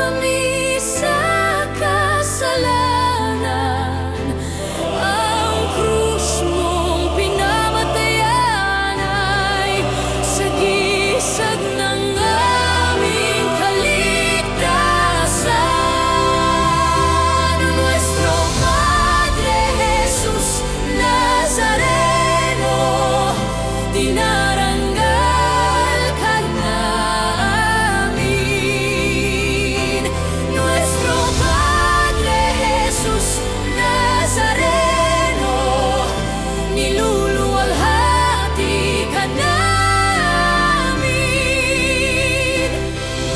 kami sa kasalanan. Ang krus mong pinamatayan ay sagisag ng aming kaligtasan. Nuestro Padre Jesus Nazareno, dinarangal ka namin. Nuestro Padre Jesus Nazareno, niluluwalhati ka namin.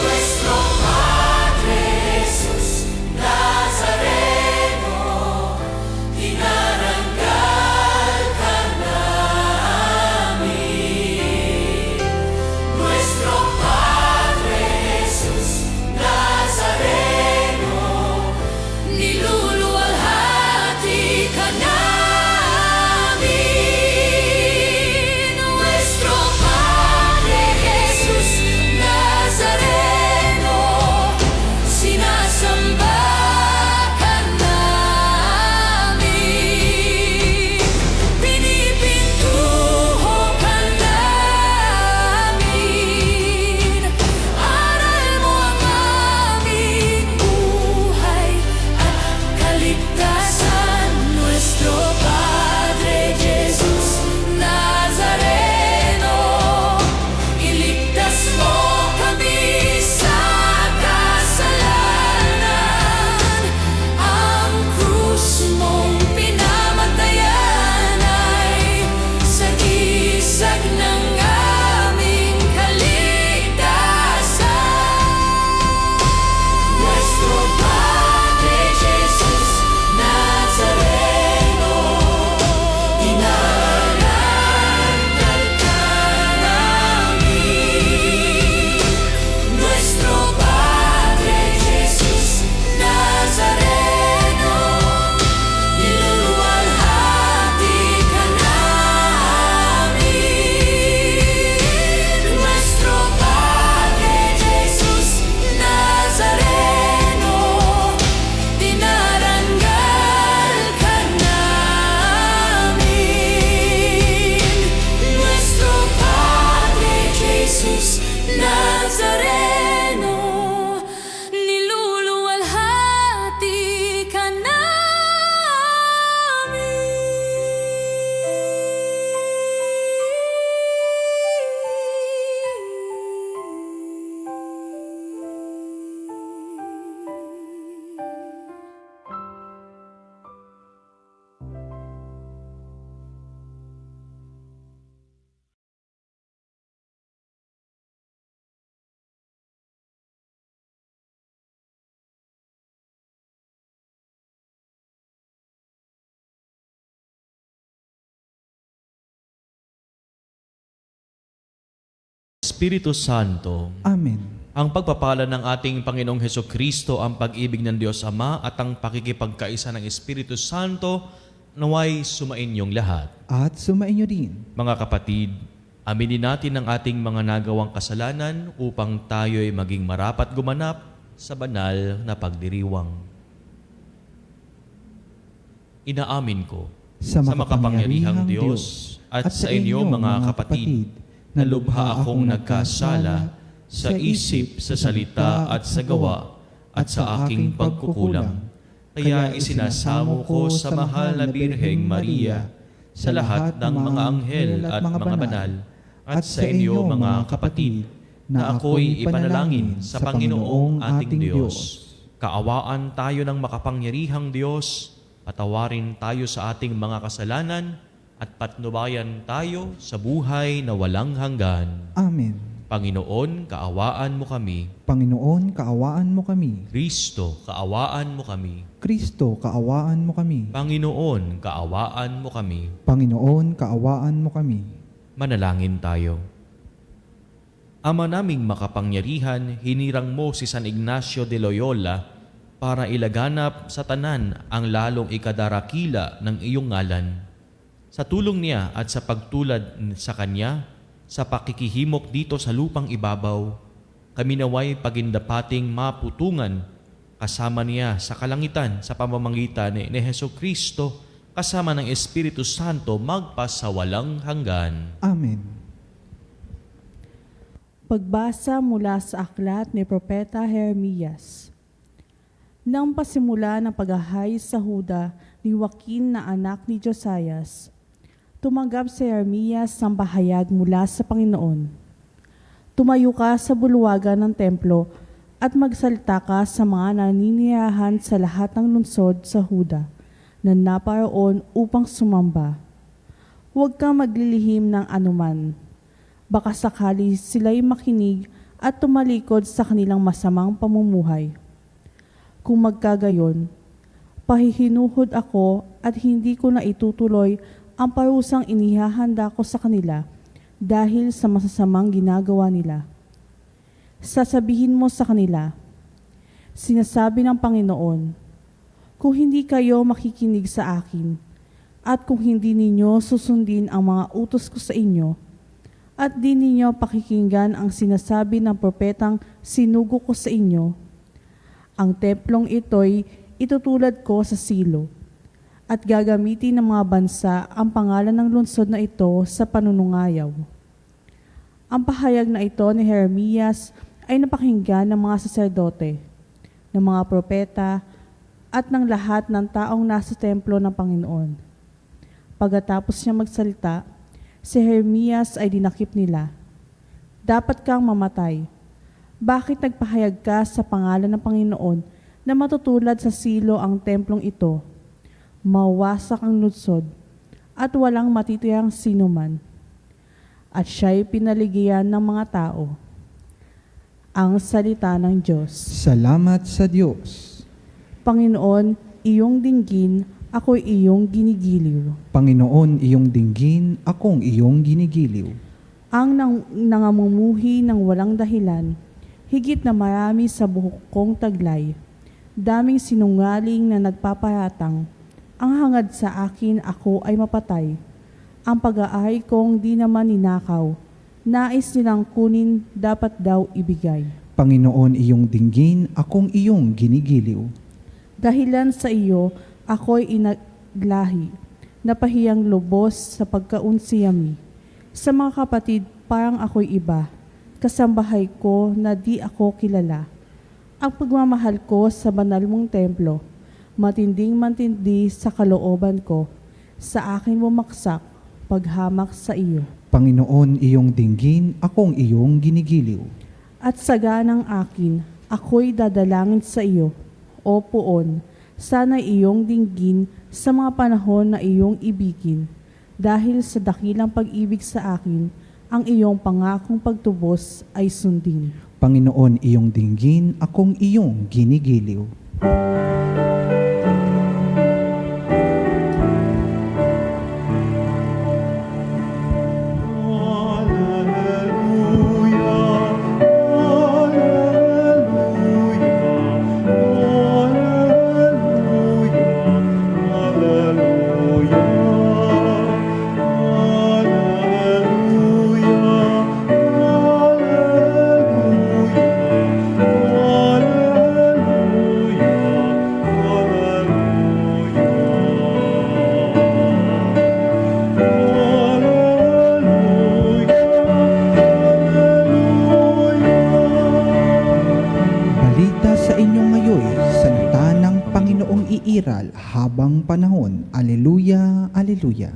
Nuestro Padre Jesus Nazareno, dinarangal ka namin. Nuestro Padre Jesus Nazareno, niluluwalhati ka namin. Nuestro Padre Jesus Nazareno, sinasamba ka namin. Pinipintuho ka namin. Aral mo ang aming buhay at kaligtasan. Nuestro Padre Jesus Nazareno, iligtas mo kami sa kasalanan. Ang krus mong pinamatayan ay sagisag ng aming kaligtasan. Nuestro Padre Jesus Nazareno, dinarangal ka namin. Nuestro Padre Jesus Nazareno, niluluwalhati ka namin. Nuestro Padre Jesus Nazareno, dinarangal ka namin. Nuestro Padre Jesus Nazareno, niluluwalhati ka namin. Espiritu Santo, Amen. ang pagpapala ng ating Panginoong Hesukristo, ang pag-ibig ng Diyos Ama at ang pakikipagkaisa ng Espiritu Santo naway sumainyong lahat. At sumainyo din. Mga kapatid, aminin natin ang ating mga nagawang kasalanan upang tayo'y maging marapat gumanap sa banal na pagdiriwang. Inaamin ko Sa sa makapangyarihang Diyos at sa inyo mga kapatid, na lubha akong nagkasala sa isip, sa salita at sa gawa at sa aking pagkukulang. Kaya isinasamo ko sa mahal na Birheng Maria, sa lahat ng mga anghel at mga banal, at sa inyo mga kapatid, na ako'y ipanalangin sa Panginoong ating Diyos. Kaawaan tayo ng makapangyarihang Diyos, patawarin tayo sa ating mga kasalanan, at patnubayan tayo sa buhay na walang hanggan. Amen. Panginoon, kaawaan mo kami. Panginoon, kaawaan mo kami. Kristo, kaawaan mo kami. Kristo, kaawaan mo kami. Panginoon, kaawaan mo kami. Panginoon, kaawaan mo kami. Manalangin tayo. Ama naming makapangyarihan, hinirang mo si San Ignacio de Loyola para ilaganap sa tanan ang lalong ikadarakila ng iyong ngalan. Sa tulong niya at sa pagtulad sa kanya, sa pakikihimok dito sa lupang ibabaw, kami naway pagindapating maputungan kasama niya sa kalangitan sa pamamagitan ni Heso Kristo kasama ng Espiritu Santo magpasawalang hanggan. Amen. Pagbasa mula sa aklat ni Propeta Jeremias. Nang pasimula ng paghahay sa Huda ni Joaquin na anak ni Josias, tumanggap si Jeremias ng pahayag mula sa Panginoon. Tumayo ka sa bulwagan ng templo at magsalita ka sa mga naninirahan sa lahat ng lungsod sa Huda na naparoon upang sumamba. Huwag kang maglilihim ng anuman. Baka sakali sila'y makinig at tumalikod sa kanilang masamang pamumuhay. Kung magkagayon, pahihinuhod ako at hindi ko na itutuloy ang parusang inihahanda ko sa kanila dahil sa masasamang ginagawa nila. Sasabihin mo sa kanila, sinasabi ng Panginoon, kung hindi kayo makikinig sa akin, at kung hindi ninyo susundin ang mga utos ko sa inyo, at di ninyo pakikinggan ang sinasabi ng propetang sinugo ko sa inyo, ang templong ito'y itutulad ko sa silo, at gagamitin ng mga bansa ang pangalan ng lungsod na ito sa panunungayaw. Ang pahayag na ito ni Jeremias ay napakinggan ng mga saserdote, ng mga propeta, at ng lahat ng taong nasa templo ng Panginoon. Pagkatapos niya magsalita, si Jeremias ay dinakip nila. Dapat kang mamatay. Bakit nagpahayag ka sa pangalan ng Panginoon na matutulad sa silo ang templong ito? Mawasak ang lungsod at walang matitirang sinuman. At siya'y pinaligiyan ng mga tao. Ang salita ng Diyos. Salamat sa Diyos. Panginoon, iyong dinggin, ako'y iyong ginigiliw. Panginoon, iyong dinggin, akong iyong ginigiliw. Ang nangamumuhi ng walang dahilan, higit na marami sa buhok kong taglay. Daming sinungaling na nagpaparatang, ang hangad sa akin ako ay mapatay. Ang pag-aahay kong di naman ninakaw, nais nilang kunin, dapat daw ibigay. Panginoon, iyong dinggin, akong iyong ginigiliw. Dahilan sa iyo, ako'y inaglahi, napahiyang lubos sa pagkaunsiyami. Sa mga kapatid, parang ako'y iba, kasambahay ko na di ako kilala. Ang pagmamahal ko sa banal mong templo, matinding-matindi sa kalooban ko, sa akin bumaksak, paghamak sa iyo. Panginoon, iyong dinggin, akong iyong ginigiliw. At saganang akin, ako'y dadalangin sa iyo, O Poon, sana iyong dinggin sa mga panahon na iyong ibigin, dahil sa dakilang pag-ibig sa akin, ang iyong pangakong pagtubos ay sundin. Panginoon, iyong dinggin, akong iyong ginigiliw. Iiral habang panahon. Aleluya, aleluya.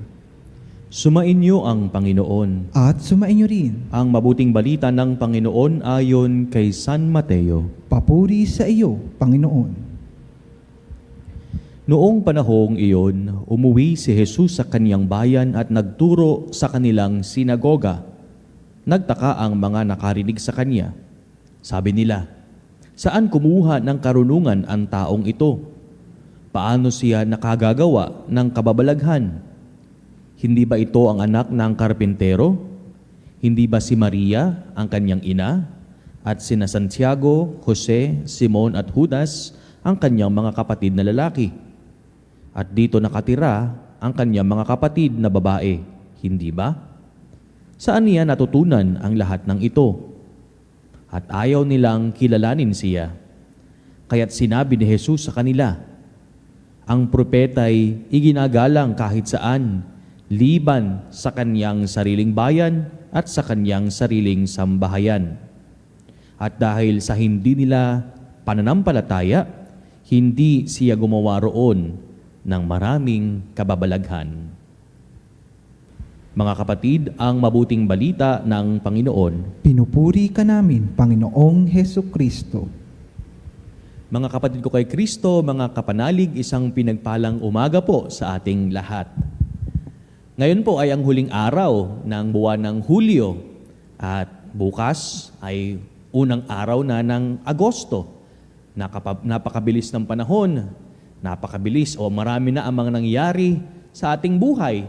Sumainyo ang Panginoon. At sumainyo rin. Ang mabuting balita ng Panginoon ayon kay San Mateo. Papuri sa iyo, Panginoon. Noong panahong iyon, umuwi si Jesus sa kaniyang bayan at nagturo sa kanilang sinagoga. Nagtaka ang mga nakarinig sa kanya. Sabi nila, saan kumuha ng karunungan ang taong ito? Paano siya nakagagawa ng kababalaghan? Hindi ba ito ang anak ng karpintero? Hindi ba si Maria ang kanyang ina? At sina Santiago, Jose, Simon at Judas ang kanyang mga kapatid na lalaki? At dito nakatira ang kanyang mga kapatid na babae, hindi ba? Saan niya natutunan ang lahat ng ito? at ayaw nilang kilalanin siya. Kaya't sinabi ni Jesus sa kanila, ang propeta'y iginagalang kahit saan, liban sa kanyang sariling bayan at sa kanyang sariling sambahayan. At dahil sa hindi nila pananampalataya, hindi siya gumawa roon ng maraming kababalaghan. Mga kapatid, ang mabuting balita ng Panginoon. Pinupuri ka namin, Panginoong Heso Kristo. Mga kapatid ko kay Kristo, mga kapanalig, isang pinagpalang umaga po sa ating lahat. Ngayon po ay ang huling araw ng buwan ng Hulyo at bukas ay unang araw na ng Agosto. Napakabilis ng panahon, napakabilis o marami na ang mga nangyari sa ating buhay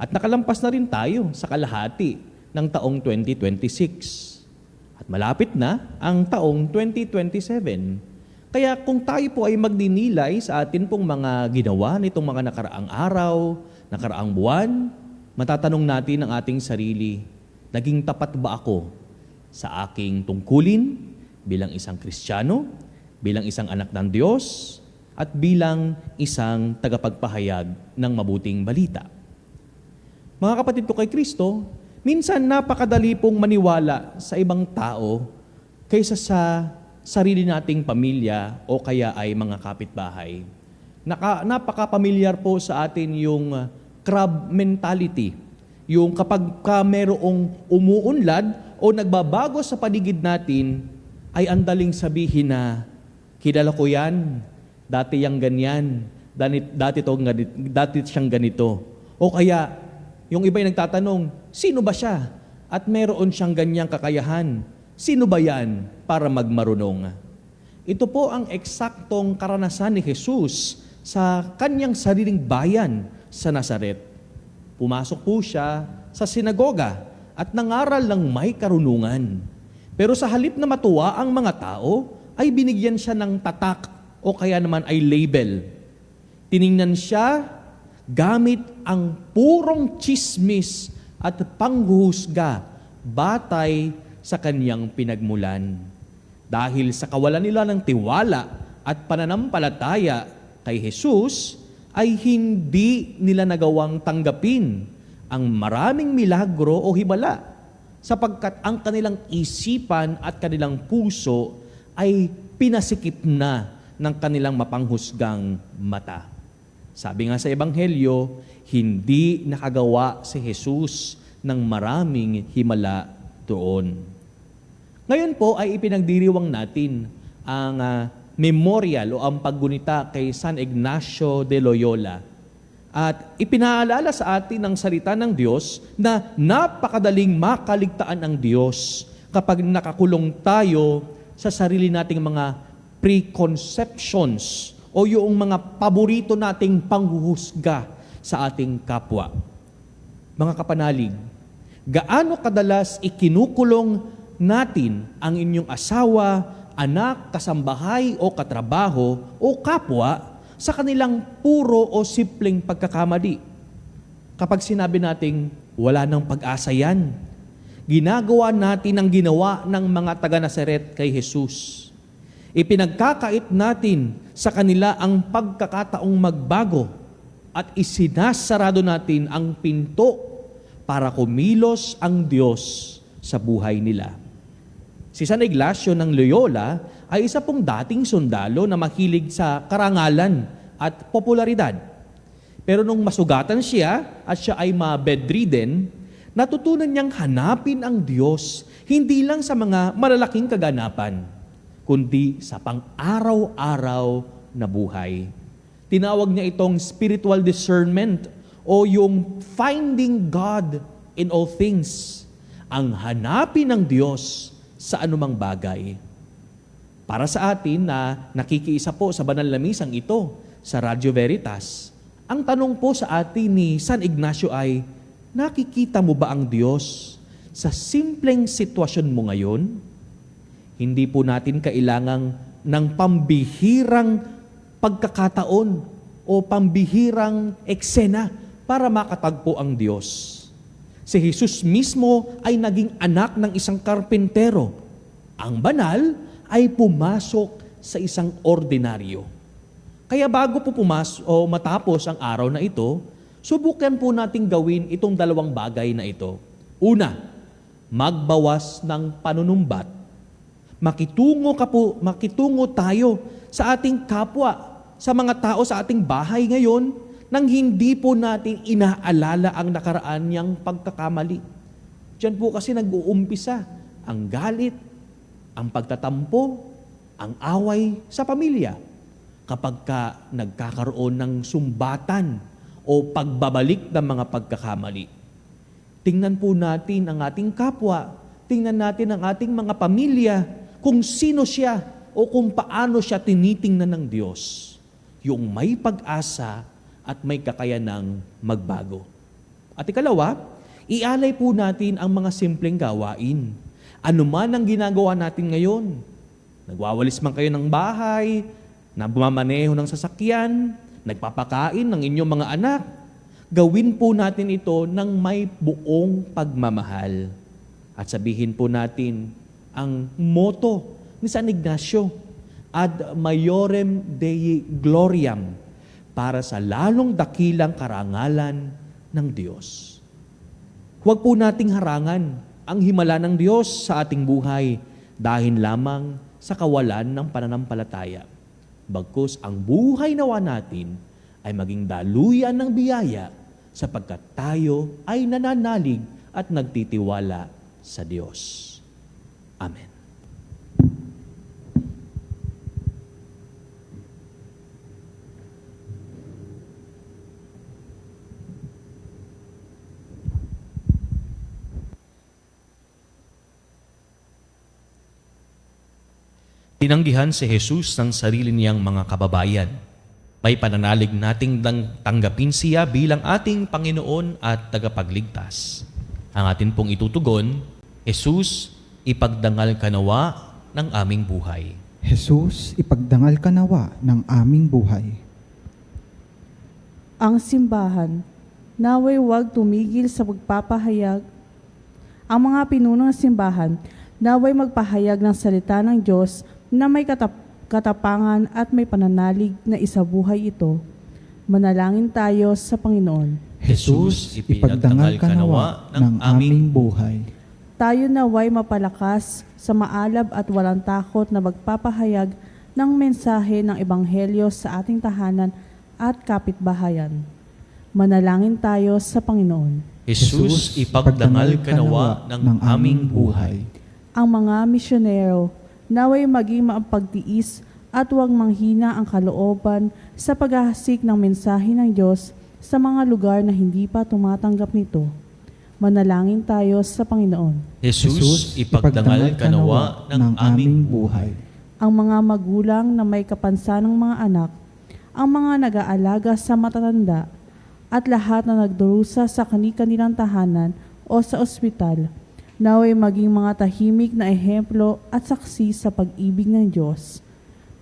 at nakalampas na rin tayo sa kalahati ng taong 2026. At malapit na ang taong 2027. Kaya kung tayo po ay magdinilay sa atin pong mga ginawa nitong mga nakaraang araw, nakaraang buwan, matatanong natin ang ating sarili, naging tapat ba ako sa aking tungkulin bilang isang Kristiyano, bilang isang anak ng Diyos, at bilang isang tagapagpahayag ng mabuting balita? Mga kapatid ko kay Kristo, minsan napakadali pong maniwala sa ibang tao kaysa sa sarili nating pamilya o kaya ay mga kapitbahay. Napaka-pamilyar po sa atin yung crab mentality. Yung kapag merong umuunlad o nagbabago sa paligid natin, ay andaling sabihin na, kilala ko yan, dati yang ganyan, dati siyang ganito. O kaya, yung iba ay nagtatanong, sino ba siya? At meron siyang ganyang kakayahan. Sino ba yan para magmarunong? Ito po ang eksaktong karanasan ni Jesus sa kanyang sariling bayan sa Nazaret. Pumasok po siya sa sinagoga at nangaral ng may karunungan. Pero sa halip na matuwa ang mga tao, ay binigyan siya ng tatak o kaya naman ay label. Tiningnan siya gamit ang purong tsismis at panghuhusga batay sa kanyang pinagmulan. Dahil sa kawalan nila ng tiwala at pananampalataya kay Jesus, ay hindi nila nagawang tanggapin ang maraming milagro o hibala, sapagkat ang kanilang isipan at kanilang puso ay pinasikip na ng kanilang mapanghusgang mata. Sabi nga sa Ebanghelyo, hindi nakagawa si Jesus ng maraming himala doon. Ngayon po ay ipinagdiriwang natin ang memorial o ang paggunita kay San Ignacio de Loyola. At ipinaalala sa atin ng salita ng Diyos na napakadaling makaligtaan ng Diyos kapag nakakulong tayo sa sarili nating mga preconceptions o yung mga paborito nating panghuhusga sa ating kapwa. Mga kapanalig, gaano kadalas ikinukulong natin ang inyong asawa, anak, kasambahay o katrabaho o kapwa sa kanilang puro o simpleng pagkakamali? Kapag sinabi nating wala nang pag-asa yan, ginagawa natin ang ginawa ng mga taga-Nazaret kay Jesus. Ipinagkakait natin sa kanila ang pagkakataong magbago at isinasarado natin ang pinto para kumilos ang Diyos sa buhay nila. Si San Ignacio ng Loyola ay isa pong dating sundalo na mahilig sa karangalan at popularidad. Pero nung masugatan siya at siya ay ma-bedridden, natutunan niyang hanapin ang Diyos hindi lang sa mga malalaking kaganapan, kundi sa pang-araw-araw na buhay. Tinawag niya itong spiritual discernment o yung finding God in all things. Ang hanapin ng Diyos sa anumang bagay. Para sa atin na nakikiisa po sa banal na misang ito sa Radio Veritas, ang tanong po sa atin ni San Ignacio ay, nakikita mo ba ang Diyos sa simpleng sitwasyon mo ngayon? Hindi po natin kailangang ng pambihirang pagkakataon o pambihirang eksena para makatagpo ang Diyos. Si Jesus mismo ay naging anak ng isang karpintero Ang banal ay pumasok sa isang ordinaryo. Kaya bago po matapos ang araw na ito, subukan po nating gawin itong dalawang bagay na ito. Una, magbawas ng panunumbat. Makitungo tayo sa ating kapwa, sa mga tao sa ating bahay ngayon, nang hindi po natin inaalala ang nakaraan niyang pagkakamali. Diyan po kasi nag-uumpisa ang galit, ang pagtatampo, ang away sa pamilya. Kapag nagkakaroon ng sumbatan o pagbabalik ng mga pagkakamali. Tingnan po natin ang ating kapwa, tingnan natin ang ating mga pamilya, kung sino siya o kung paano siya tinitingnan ng Diyos. Yung may pag-asa at may kakayanang magbago. At ikalawa, ialay po natin ang mga simpleng gawain. Ano man ang ginagawa natin ngayon, nagwawalis man kayo ng bahay, na bumamaneho ng sasakyan, nagpapakain ng inyong mga anak, gawin po natin ito ng may buong pagmamahal. At sabihin po natin ang motto ni San Ignacio, Ad Maiorem Dei Gloriam, para sa lalong dakilang karangalan ng Diyos. Huwag po nating harangan ang himala ng Diyos sa ating buhay dahil lamang sa kawalan ng pananampalataya. Bagkus ang buhay nawa natin ay maging daluyan ng biyaya sapagkat tayo ay nananalig at nagtitiwala sa Diyos. Amen. Tinanggihan si Jesus ng sarili niyang mga kababayan. May pananalig nating tanggapin siya bilang ating Panginoon at tagapagligtas. Ang atin pong itutugon, Jesus, ipagdangal ka nawa ng aming buhay. Jesus, ipagdangal ka nawa ng aming buhay. Ang simbahan, naway huwag tumigil sa pagpapahayag. Ang mga pinuno ng simbahan, naway magpahayag ng salita ng Diyos na may katapangan at may pananalig na isabuhay ito. Manalangin tayo sa Panginoon. Jesus, ipagdangal ka nawa ng aming buhay. Tayo naway mapalakas sa maalab at walang takot na magpapahayag ng mensahe ng Ebanghelyo sa ating tahanan at kapitbahayan. Manalangin tayo sa Panginoon. Jesus, ipagdangal ka nawa ng aming buhay. Ang mga misyonero, naway maging maapagtiis at huwag manghina ang kalooban sa paghahasik ng mensahe ng Diyos sa mga lugar na hindi pa tumatanggap nito. Manalangin tayo sa Panginoon. Jesus, ipagdangal ka nawa ng aming buhay. Ang mga magulang na may kapansanang mga anak, ang mga nag-aalaga sa matatanda, at lahat na nagdurusa sa kani-kanilang tahanan o sa ospital, naway maging mga tahimik na ehemplo at saksi sa pag-ibig ng Diyos.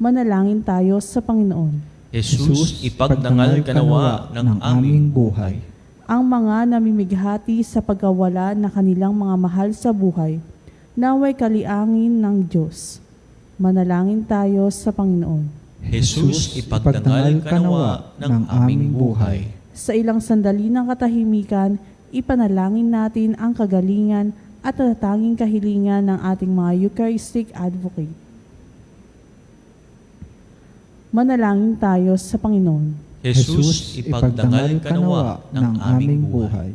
Manalangin tayo sa Panginoon. Jesus, ipagdangal ka nawa ng aming buhay. Ang mga namimighati sa pagkawala na kanilang mga mahal sa buhay, naway kaliangin ng Diyos. Manalangin tayo sa Panginoon. Jesus, ipagdangal ka nawa ng aming buhay. Sa ilang sandali ng katahimikan, ipanalangin natin ang kagalingan at natatanging kahilingan ng ating mga Eucharistic advocate. Manalangin tayo sa Panginoon. Jesus, ipagdangal ka nawa ng aming buhay.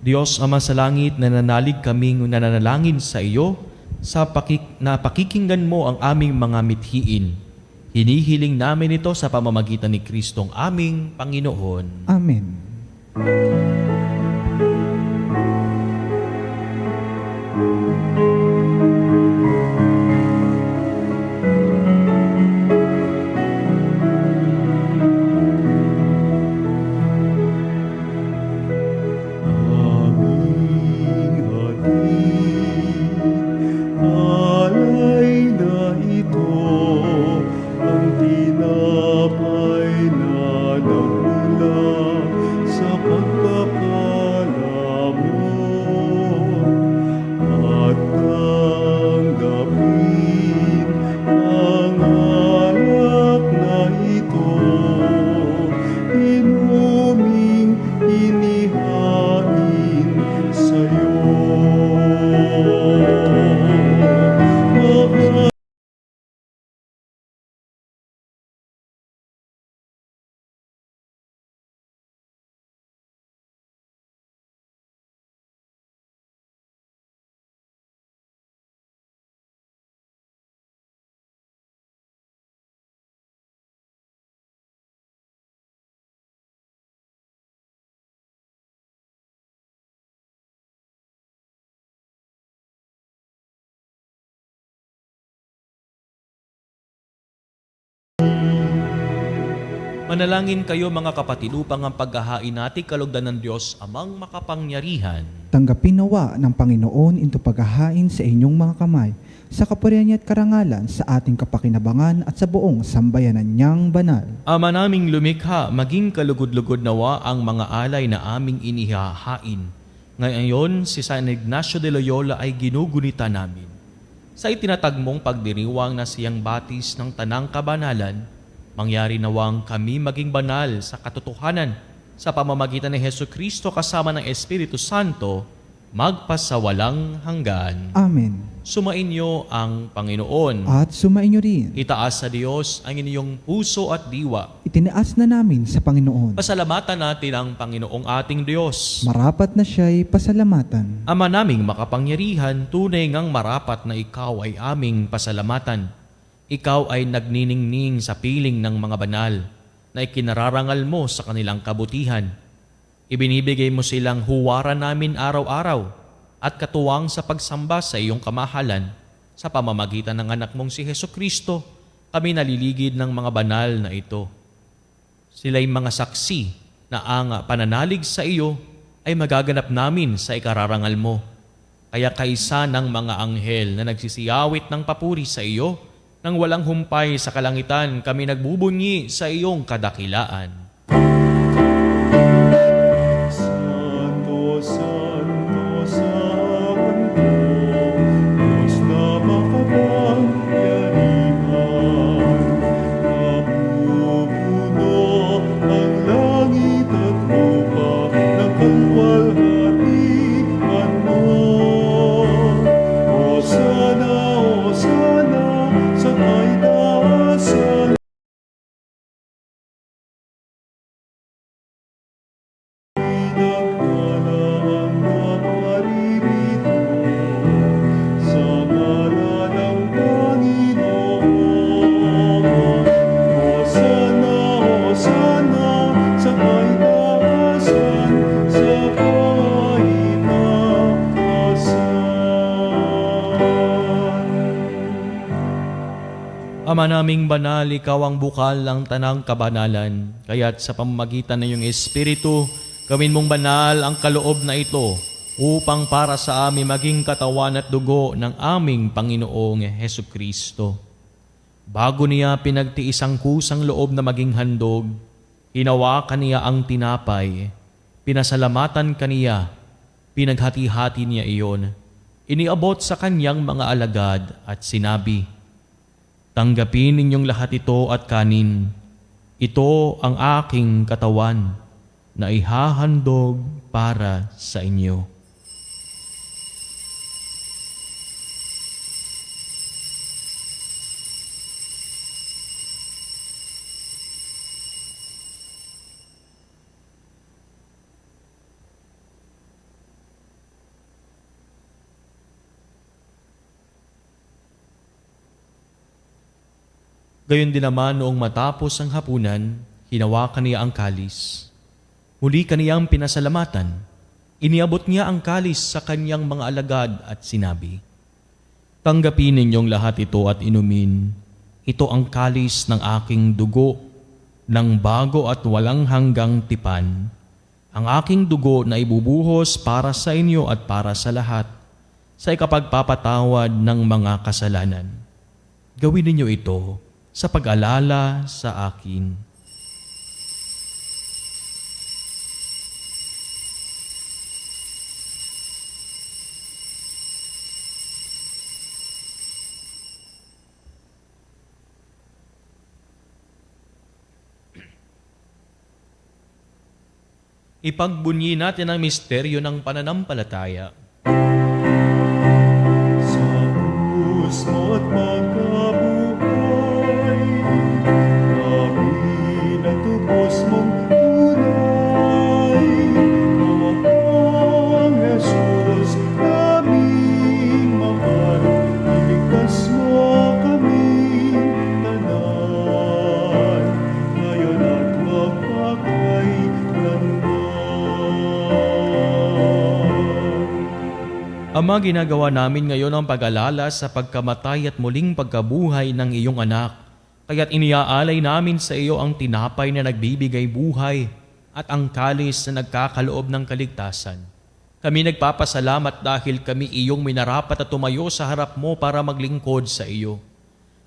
Diyos Ama sa langit, nananalig kaming nananalangin sa iyo sa pakikinggan mo ang aming mga mithiin. Hinihiling namin ito sa pamamagitan ni Kristong aming Panginoon. Amen. Alay na ito ang tinapay na nagmula sa pagkakala mo at Manalangin kayo mga kapatid upang ang paghahain natin kalugdan ng Diyos amang makapangyarihan. Tanggapin nawa ng Panginoon ito paghahain sa inyong mga kamay, sa kapurihan niya at karangalan sa ating kapakinabangan at sa buong sambayanan niyang banal. Ama naming lumikha, maging kalugod-lugod nawa ang mga alay na aming inihahain. Ngayon, si San Ignacio de Loyola ay ginugunita namin. Sa itinatag mong pagdiriwang na siyang batis ng tanang kabanalan, mangyari nawang kami maging banal sa katotohanan sa pamamagitan ni Hesukristo kasama ng Espiritu Santo, magpasawalang hanggan. Amen. Sumainyo ang Panginoon. At sumainyo rin. Itaas sa Diyos ang inyong puso at diwa. Itinaas na namin sa Panginoon. Pasalamatan natin ang Panginoong ating Diyos. Marapat na siya'y pasalamatan. Ama naming makapangyarihan, tunay ngang marapat na ikaw ay aming pasalamatan. Ikaw ay nagniningning sa piling ng mga banal na ikinararangal mo sa kanilang kabutihan. Ibinibigay mo silang huwaran namin araw-araw at katuwang sa pagsamba sa iyong kamahalan. Sa pamamagitan ng anak mong si Hesukristo, kami naliligid ng mga banal na ito. Sila'y mga saksi na ang pananalig sa iyo ay magaganap namin sa ikararangal mo. Kaya kaisa ng mga anghel na nagsisiyawit ng papuri sa iyo, nang walang humpay sa kalangitan, kami nagbubunyi sa iyong kadakilaan. Santo, Santo, Santo, Diyos na makapangyarihan, napupuno ang langit at lupa ng kalwalhatian mo. Hosana, Hosana, sa kaitaasan. Pinagpala ang naparirito sa ngalan ng Panginoon. Hosana, Hosana, sa kaitaasan, sa kaitaasan. Ama naming banal, ikaw ang bukal ng tanang kabanalan. Kaya't sa pamamagitan ng iyong Espiritu, gawin mong banal ang kaloob na ito upang para sa amin maging katawan at dugo ng aming Panginoong Hesukristo. Bago niya pinagtiis ang kusang loob na maging handog, hinawakan niya ang tinapay, pinasalamatan kaniya, pinaghati-hati niya iyon, iniabot sa kanyang mga alagad at sinabi, "Tanggapin ninyong lahat ito at kanin. Ito ang aking katawan na ihahandog para sa inyo." Gayon din naman noong matapos ang hapunan, hinawakan niya ang kalis. Muli kaniyang pinasalamatan. Iniabot niya ang kalis sa kanyang mga alagad at sinabi, "Tanggapin ninyong lahat ito at inumin. Ito ang kalis ng aking dugo, ng bago at walang hanggang tipan. Ang aking dugo na ibubuhos para sa inyo at para sa lahat, sa ikapagpapatawad ng mga kasalanan. Gawin ninyo ito sa pag-alala sa akin." Ipagbunyi natin ang misteryo ng pananampalataya. Sa puso at pagkabuhay, kami natubos mong tunay. Ang Jesus naming mahal, iligtas mo kaming tanan, ngayon at magpakailanman. Ama, ginagawa namin ngayon ang pag-alala sa pagkamatay at muling pagkabuhay ng iyong anak. Kaya't iniaalay namin sa iyo ang tinapay na nagbibigay buhay at ang kalis na nagkakaloob ng kaligtasan. Kami nagpapasalamat dahil kami iyong minarapat at tumayo sa harap mo para maglingkod sa iyo.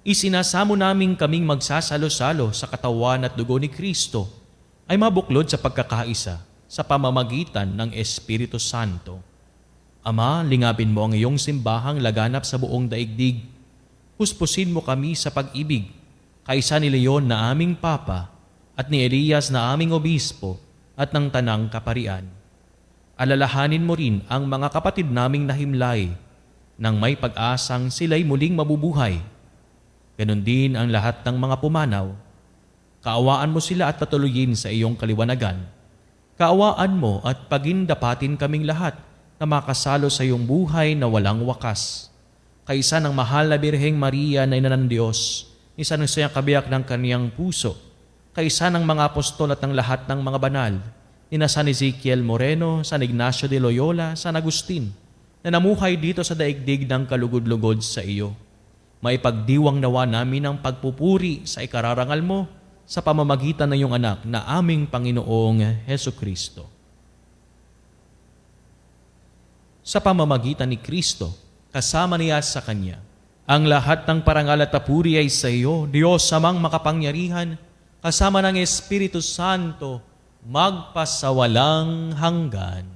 Isinasamo namin kaming magsasalo-salo sa katawan at dugo ni Kristo ay mabuklod sa pagkakaisa sa pamamagitan ng Espiritu Santo. Ama, lingapin mo ang iyong simbahang laganap sa buong daigdig. Puspusin mo kami sa pag-ibig, kaisa ni Leon na aming Papa at ni Elias na aming Obispo at ng Tanang Kaparian. Alalahanin mo rin ang mga kapatid naming nahimlay nang may pag-asang sila'y muling mabubuhay. Ganon din ang lahat ng mga pumanaw. Kaawaan mo sila at patuloyin sa iyong kaliwanagan. Kaawaan mo at pagindapatin kaming lahat na makasalo sa iyong buhay na walang wakas. Kaisa ng mahal na Birheng Maria na ina ng Diyos, isa ng siyang kabiyak ng kaniyang puso, kaisa ng mga apostol at ng lahat ng mga banal, nina San Ezekiel Moreno, San Ignacio de Loyola, San Agustin, na namuhay dito sa daigdig ng kalugod-lugod sa iyo. Maipagdiwang nawa namin ang pagpupuri sa ikararangal mo sa pamamagitan ng iyong anak na aming Panginoong Hesukristo. Sa pamamagitan ni Kristo, kasama niya sa Kanya, ang lahat ng parangal at papuri ay sa iyo, Diyos amang makapangyarihan, kasama ng Espiritu Santo, magpasawalang hanggan.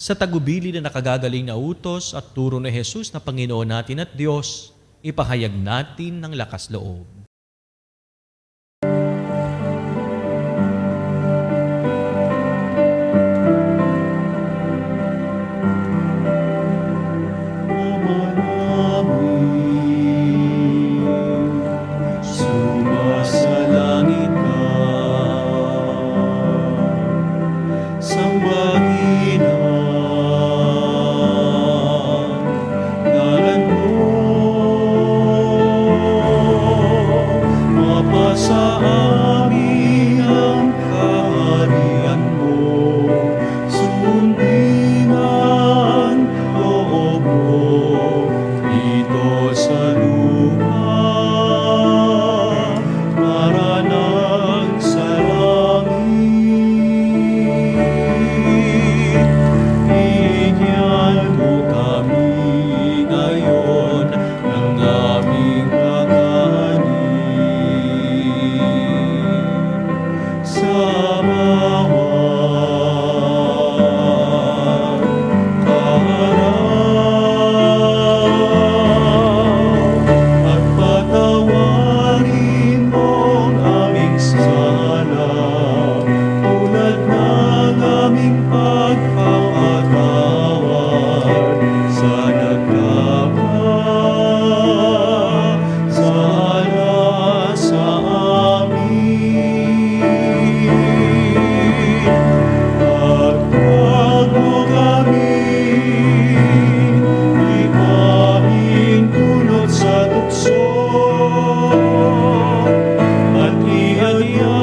Sa tagubili na nakagagaling na utos at turo ni Jesus na Panginoon natin at Diyos, ipahayag natin ng lakas loob. Ama namin, sumasalangit ka. Sambahin ang ngalan mo. Mapasa amin ang kaharian mo. Sundin ang loob mo dito sa lupa para nang sa langit. Bigyan mo kami ngayon ng aming kakanin. Sa bawat araw at patawarin mo ang aming sala tulad ng aming pagpapatawad sa nagkakasala sa amin. At huwag mo kami ipahintulot sa tukso at ihadya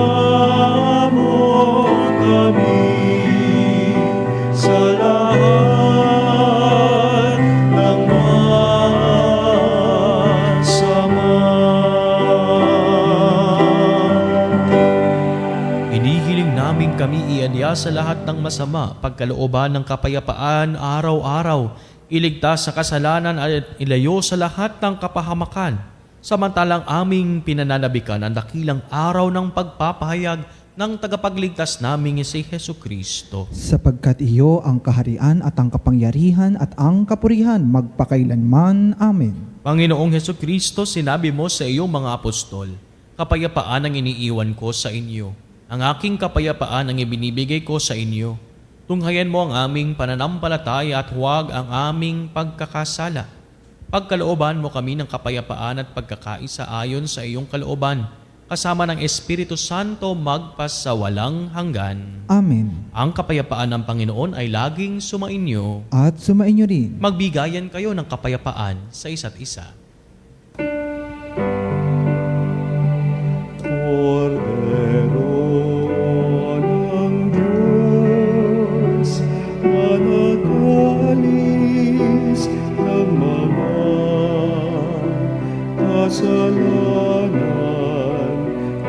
mo kami sa lahat ng masama. Hinihiling namin kami iadya sa lahat ng masama, pagkalooban ng kapayapaan araw-araw, iligtas sa kasalanan at ilayo sa lahat ng kapahamakan, samantalang aming pinananabikan ang dakilang araw ng pagpapahayag ng tagapagligtas naming si Hesukristo. Sapagkat iyo ang kaharian at ang kapangyarihan at ang kapurihan magpakailanman. Amen. Panginoong Hesukristo, sinabi mo sa iyong mga apostol, kapayapaan ang iniiwan ko sa inyo. Ang aking kapayapaan ang ibinibigay ko sa inyo. Tunghayan mo ang aming pananampalataya at huwag ang aming pagkakasala. Pagkalooban mo kami ng kapayapaan at pagkakaisa ayon sa iyong kalooban, kasama ng Espiritu Santo magpasawalang hanggan. Amen. Ang kapayapaan ng Panginoon ay laging sumainyo. At sumainyo rin. Magbigayan kayo ng kapayapaan sa isa't isa. Kordero ng Diyos na nag-alis ng mga kasalanan ng sanlibutan, maawa ka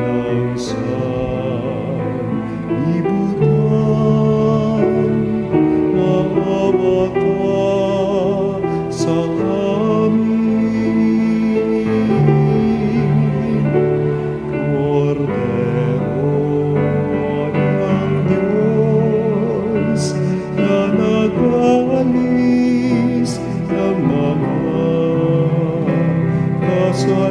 sa amin. Kordero ng Diyos na nag-alis ng mga kasalanan ng sanlibutan, maawa ka sa amin.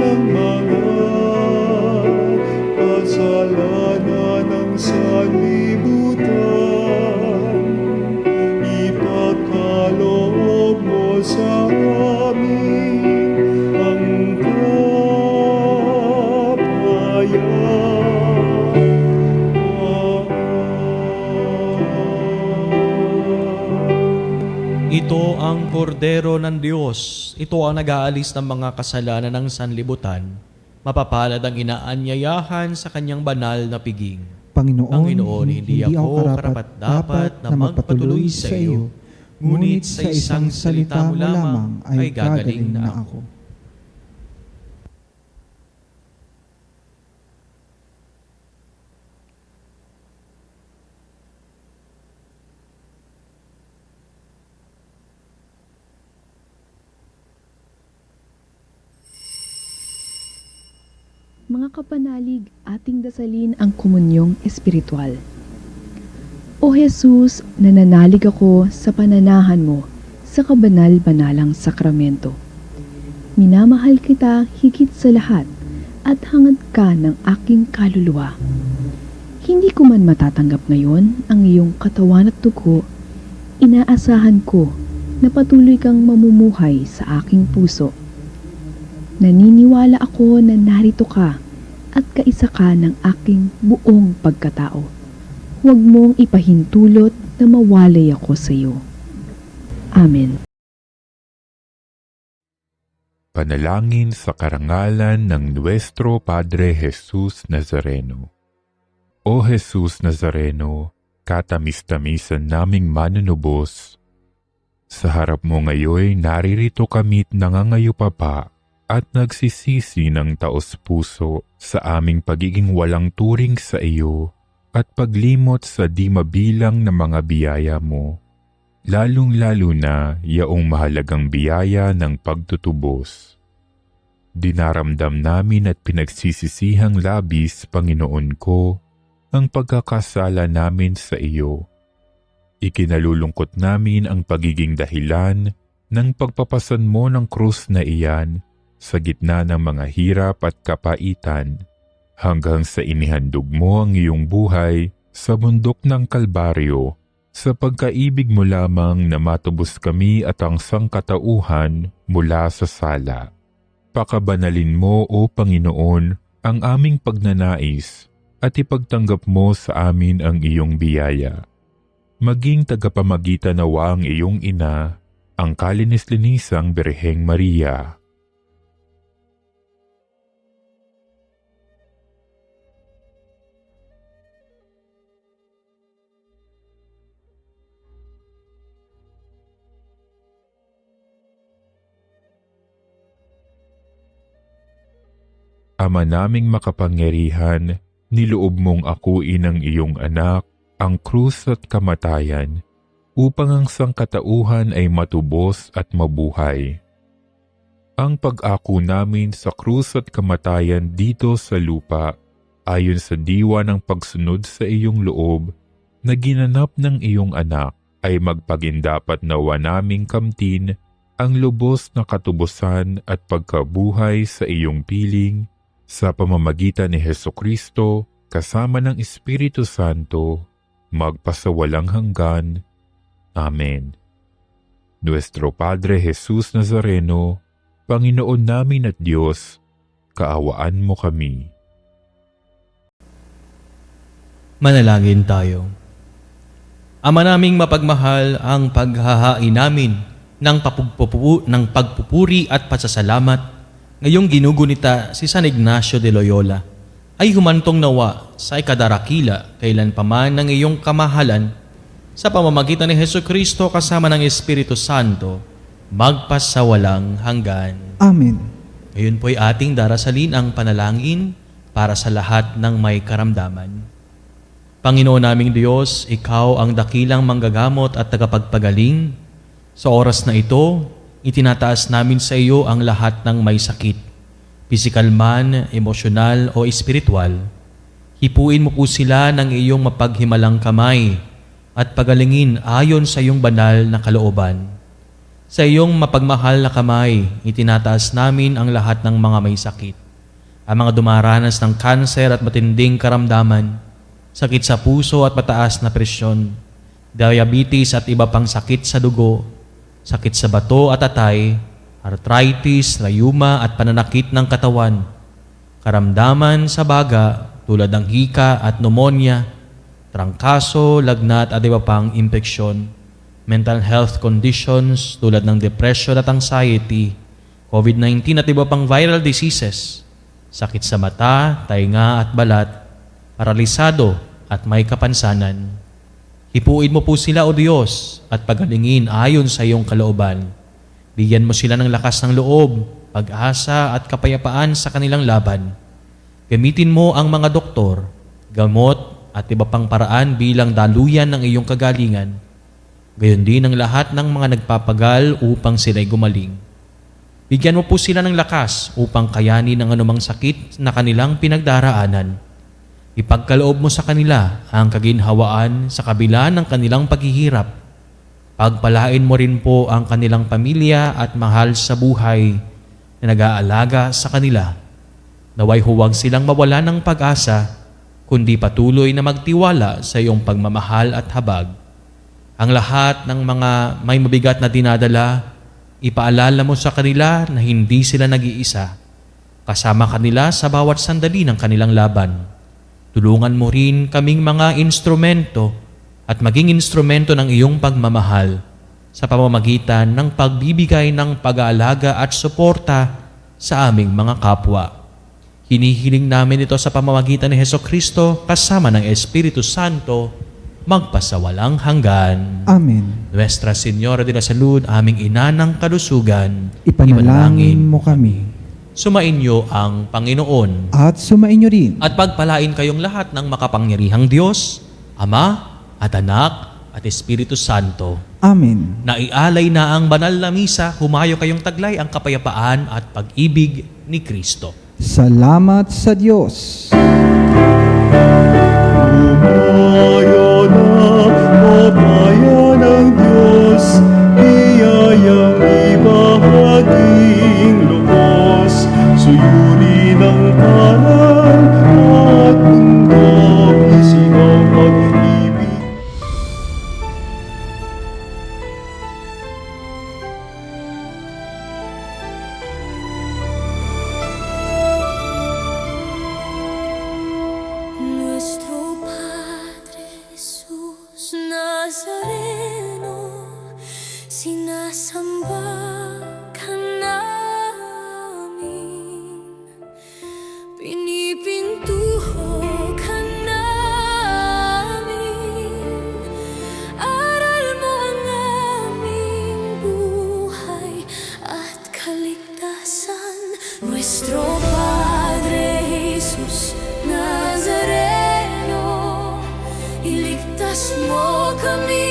Kordero ng Diyos na nag-alis ng mga kasalanan ng sanlibutan, ipagkaloob mo sa amin ang kapayapaan. Ito ang kordero ng Diyos. Ito ang nag-aalis ng mga kasalanan ng sanlibutan. Mapapalad ang inaanyayahan sa kanyang banal na piging. Panginoon, hindi ako karapat-dapat na magpatuloy sa iyo, ngunit sa isang salita mo lamang ay gagaling na ako. Mga kapanalig, ating dasalin ang komunyong espiritual. O Jesus, nananalig ako sa pananahan mo sa kabanal-banalang sakramento. Minamahal kita higit sa lahat at hangad ka ng aking kaluluwa. Hindi ko man matatanggap ngayon ang iyong katawan at dugo, inaasahan ko na patuloy kang mamumuhay sa aking puso. Naniniwala ako na narito ka at kaisa ka ng aking buong pagkatao. Huwag mong ipahintulot na mawalay ako sa iyo. Amen. Panalangin sa karangalan ng Nuestro Padre Jesus Nazareno. O Jesus Nazareno, katamis-tamisan naming manunubos, sa harap mo ngayon naririto kami't nangangayupapa at nagsisisi ng taos-puso sa aming pagiging walang turing sa iyo at paglimot sa di mabilang na mga biyaya mo, lalong-lalo na yaong mahalagang biyaya ng pagtutubos. Dinaramdam namin at pinagsisisihang labis, Panginoon ko, ang pagkakasala namin sa iyo. Ikinalulungkot namin ang pagiging dahilan ng pagpapasan mo ng krus na iyan sa gitna ng mga hirap at kapaitan, hanggang sa inihandog mo ang iyong buhay sa bundok ng Kalbaryo, sa pagkaibig mo lamang na matubos kami at ang sangkatauhan mula sa sala. Pakabanalin mo, O Panginoon, ang aming pagnanais at ipagtanggap mo sa amin ang iyong biyaya. Maging tagapamagitan nawa ang iyong ina, ang kalinis-linisang Birheng Maria. Ama naming makapangyarihan, niloob mong akuin ang iyong anak, ang krus at kamatayan, upang ang sangkatauhan ay matubos at mabuhay. Ang pag-ako namin sa krus at kamatayan dito sa lupa, ayon sa diwa ng pagsunod sa iyong loob, na ginanap ng iyong anak, ay magpagindapat nawa naming kamtin ang lubos na katubusan at pagkabuhay sa iyong piling, sa pamamagitan ni Hesukristo kasama ng Espiritu Santo, magpasawalang hanggan. Amen. Nuestro Padre Jesus Nazareno, Panginoon namin at Diyos, kaawaan mo kami. Manalangin tayo. Ama naming mapagmahal, ang paghahain namin ng pagpupuri at pasasalamat ngayong ginugunita si San Ignacio de Loyola ay humantong nawa sa ikadarakila kailanpaman ng iyong kamahalan sa pamamagitan ni Hesukristo kasama ng Espiritu Santo magpasawalang hanggan. Amen. Ngayon po'y ating darasalin ang panalangin para sa lahat ng may karamdaman. Panginoon naming Diyos, Ikaw ang dakilang manggagamot at tagapagpagaling. Sa oras na ito, itinataas namin sa iyo ang lahat ng may sakit, pisikal man, emosyonal o espiritual. Hipuin mo po sila ng iyong mapaghimalang kamay at pagalingin ayon sa iyong banal na kalooban. Sa iyong mapagmahal na kamay, itinataas namin ang lahat ng mga may sakit. Ang mga dumaranas ng kanser at matinding karamdaman, sakit sa puso at mataas na presyon, diabetes at iba pang sakit sa dugo, sakit sa bato at atay, arthritis, rayuma at pananakit ng katawan, karamdaman sa baga tulad ng hika at pneumonia, trangkaso, lagnat at iba pang impeksyon, mental health conditions tulad ng depression at anxiety, COVID-19 at iba pang viral diseases, sakit sa mata, tainga at balat, paralisado at may kapansanan. Hipuin mo po sila, O Diyos, at pagalingin ayon sa iyong kalooban. Bigyan mo sila ng lakas ng loob, pag-asa at kapayapaan sa kanilang laban. Gamitin mo ang mga doktor, gamot at iba pang paraan bilang daluyan ng iyong kagalingan. Gayon din ang lahat ng mga nagpapagal upang sila'y gumaling. Bigyan mo po sila ng lakas upang kayanin ang anumang sakit na kanilang pinagdaraanan. Ipagkaloob mo sa kanila ang kaginhawaan sa kabila ng kanilang paghihirap. Pagpalain mo rin po ang kanilang pamilya at mahal sa buhay na nag-aalaga sa kanila. Naway huwag silang mawala ng pag-asa, kundi patuloy na magtiwala sa iyong pagmamahal at habag. Ang lahat ng mga may mabigat na dinadala, ipaalala mo sa kanila na hindi sila nag-iisa. Kasama kanila sa bawat sandali ng kanilang laban. Tulungan mo rin kaming mga instrumento at maging instrumento ng iyong pagmamahal sa pamamagitan ng pagbibigay ng pag-aalaga at suporta sa aming mga kapwa. Hinihiling namin ito sa pamamagitan ni Hesukristo kasama ng Espiritu Santo magpasawalang hanggan. Amen. Nuestra Señora de la Salud, aming ina ng kalusugan, Ipanalangin mo kami. Sumainyo ang Panginoon. At sumainyo rin. At pagpalain kayong lahat ng makapangyarihang Diyos, Ama at Anak at Espiritu Santo. Amen. Naialay na ang banal na misa, humayo kayong taglay ang kapayapaan at pag-ibig ni Kristo. Salamat sa Diyos. Umayo na, o bayan ng Diyos, biyayang ibahaging lubos, suyuri ng parang at bundok, isigaw pag-ibig. Nuestro Padre Jesús Nazareno, sinasamba ka namin, pinipintuho ka namin, aral mo ang aming buhay at kaligtasan. Nuestro Padre Jesus Nazareno, iligtas mo kami